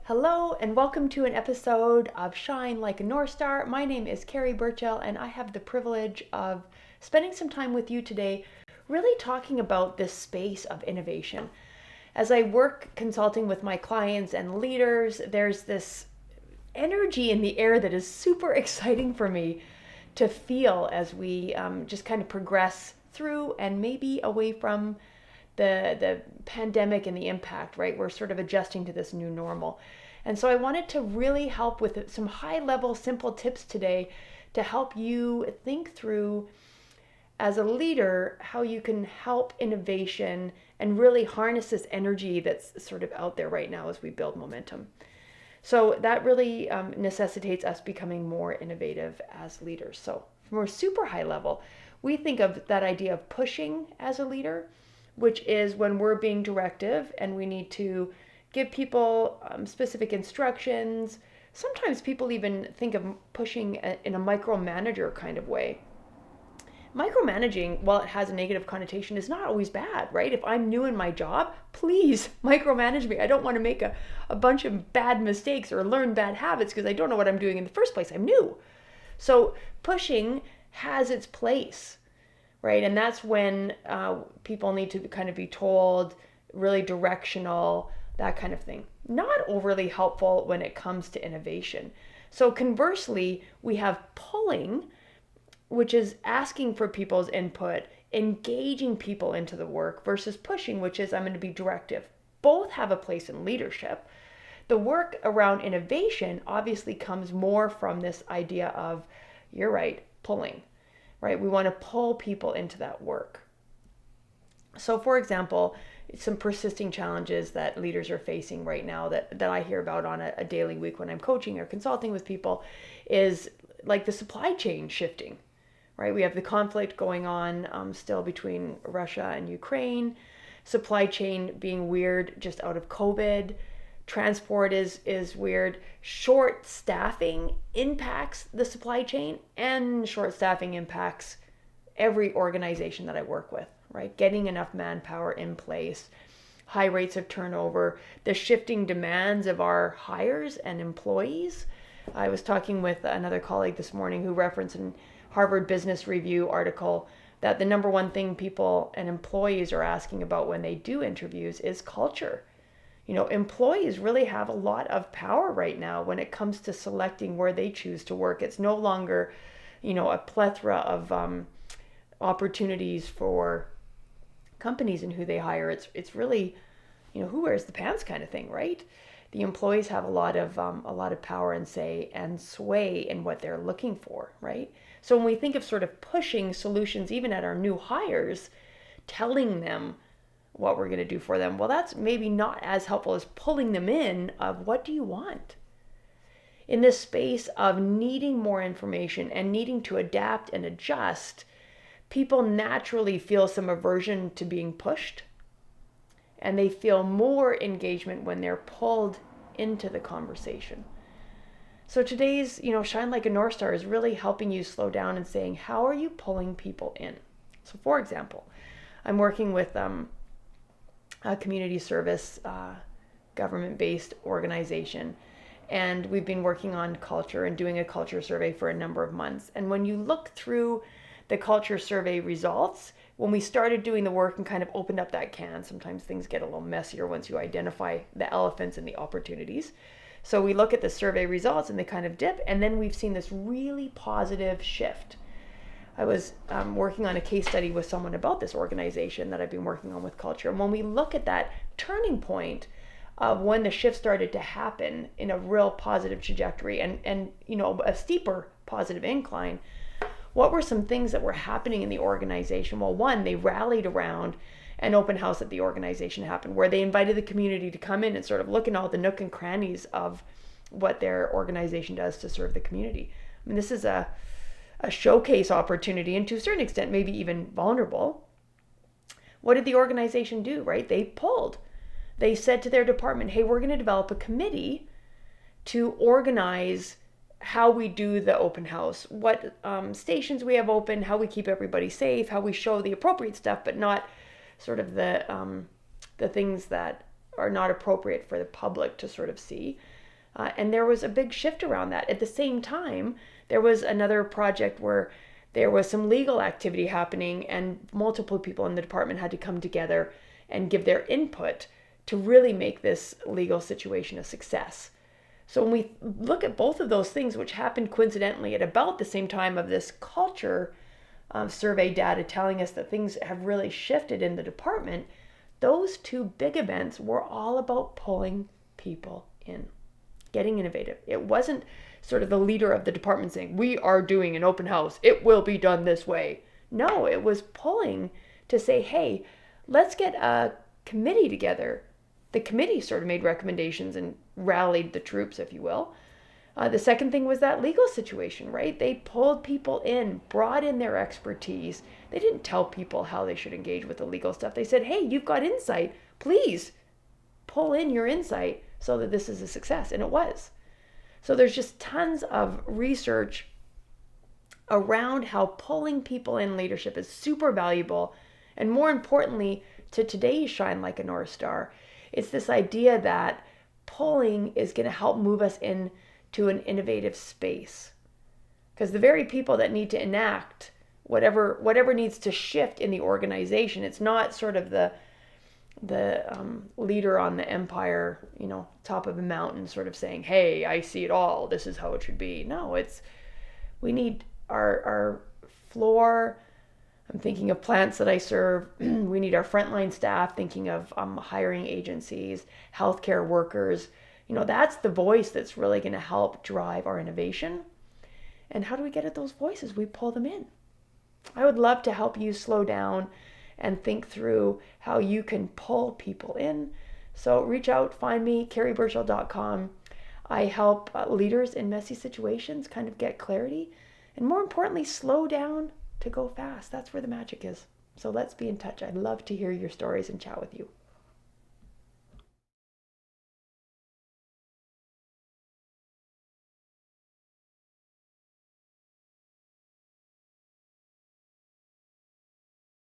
Hello and welcome to an episode of Shine Like a North Star. My name is Carrie Burchell and I have the privilege of spending some time with you today really talking about this space of innovation. As I work consulting with my clients and leaders, there's this energy in the air that is super exciting for me to feel as we just kind of progress through and maybe away from the pandemic and the impact, right? We're sort of adjusting to this new normal. And so I wanted to really help with some high level, simple tips today to help you think through as a leader how you can help innovation and really harness this energy that's sort of out there right now as we build momentum. So that really necessitates us becoming more innovative as leaders. So from a super high level, we think of that idea of pushing as a leader, which is when we're being directive and we need to give people specific instructions. Sometimes people even think of pushing in a micromanager kind of way. Micromanaging, while it has a negative connotation, is not always bad, right? If I'm new in my job, please micromanage me. I don't want to make a bunch of bad mistakes or learn bad habits because I don't know what I'm doing in the first place. I'm new. So pushing has its place, right? And that's when people need to kind of be told, really directional, that kind of thing. Not overly helpful when it comes to innovation. So conversely, we have pulling, which is asking for people's input, engaging people into the work, versus pushing, which is I'm going to be directive. Both have a place in leadership. The work around innovation obviously comes more from this idea of, you're right, pulling, right? We want to pull people into that work. So for example, some persisting challenges that leaders are facing right now that I hear about on a daily week when I'm coaching or consulting with people is like the supply chain shifting, right? We have the conflict going on still between Russia and Ukraine, supply chain being weird just out of COVID, transport is weird, short staffing impacts the supply chain, and short staffing impacts every organization that I work with, right? Getting enough manpower in place, high rates of turnover, the shifting demands of our hires and employees. I was talking with another colleague this morning who referenced an Harvard Business Review article that the number one thing people and employees are asking about when they do interviews is culture. You know, employees really have a lot of power right now when it comes to selecting where they choose to work. It's no longer, a plethora of opportunities for companies and who they hire. It's really, who wears the pants kind of thing, right? The employees have a lot of power and say and sway in what they're looking for, right? So when we think of sort of pushing solutions, even at our new hires, telling them what we're going to do for them, well, that's maybe not as helpful as pulling them in of what do you want? In this space of needing more information and needing to adapt and adjust, people naturally feel some aversion to being pushed, and they feel more engagement when they're pulled into the conversation. So today's, Shine Like a North Star is really helping you slow down and saying, how are you pulling people in? So for example, I'm working with a community service government-based organization, and we've been working on culture and doing a culture survey for a number of months. And when you look through the culture survey results, when we started doing the work and kind of opened up that can, sometimes things get a little messier once you identify the elephants and the opportunities. So we look at the survey results and they kind of dip, and then we've seen this really positive shift. I was working on a case study with someone about this organization that I've been working on with culture. And when we look at that turning point of when the shift started to happen in a real positive trajectory and a steeper positive incline, what were some things that were happening in the organization? Well, one, they rallied around an open house that the organization happened, where they invited the community to come in and sort of look in all the nook and crannies of what their organization does to serve the community. I mean, this is a showcase opportunity, and to a certain extent, maybe even vulnerable. What did the organization do, right? They pulled. They said to their department, hey, we're going to develop a committee to organize how we do the open house, what stations we have open, how we keep everybody safe, how we show the appropriate stuff, but not sort of the things that are not appropriate for the public to sort of see. And there was a big shift around that. At the same time, there was another project where there was some legal activity happening, and multiple people in the department had to come together and give their input to really make this legal situation a success. So when we look at both of those things, which happened coincidentally at about the same time of this culture survey data telling us that things have really shifted in the department, those two big events were all about pulling people in, getting innovative. It wasn't sort of the leader of the department saying, we are doing an open house, it will be done this way. No, it was pulling to say, hey, let's get a committee together. The committee sort of made recommendations and rallied the troops, if you will. The second thing was that legal situation, right? They pulled people in, brought in their expertise. They didn't tell people how they should engage with the legal stuff. They said, hey, you've got insight. Please pull in your insight so that this is a success. And it was. So there's just tons of research around how pulling people in leadership is super valuable. And more importantly, to today's Shine Like a North Star, it's this idea that pulling is going to help move us into an innovative space. Because the very people that need to enact whatever needs to shift in the organization, it's not sort of the leader on the empire, top of a mountain sort of saying, hey, I see it all, this is how it should be. No, we need our floor. I'm thinking of plants that I serve. We need our frontline staff, thinking of hiring agencies, healthcare workers. That's the voice that's really going to help drive our innovation. And how do we get at those voices? We pull them in. I would love to help you slow down and think through how you can pull people in. So reach out, find me, carrieburchell.com. I help leaders in messy situations kind of get clarity, and more importantly, slow down to go fast. That's where the magic is. So let's be in touch. I'd love to hear your stories and chat with you.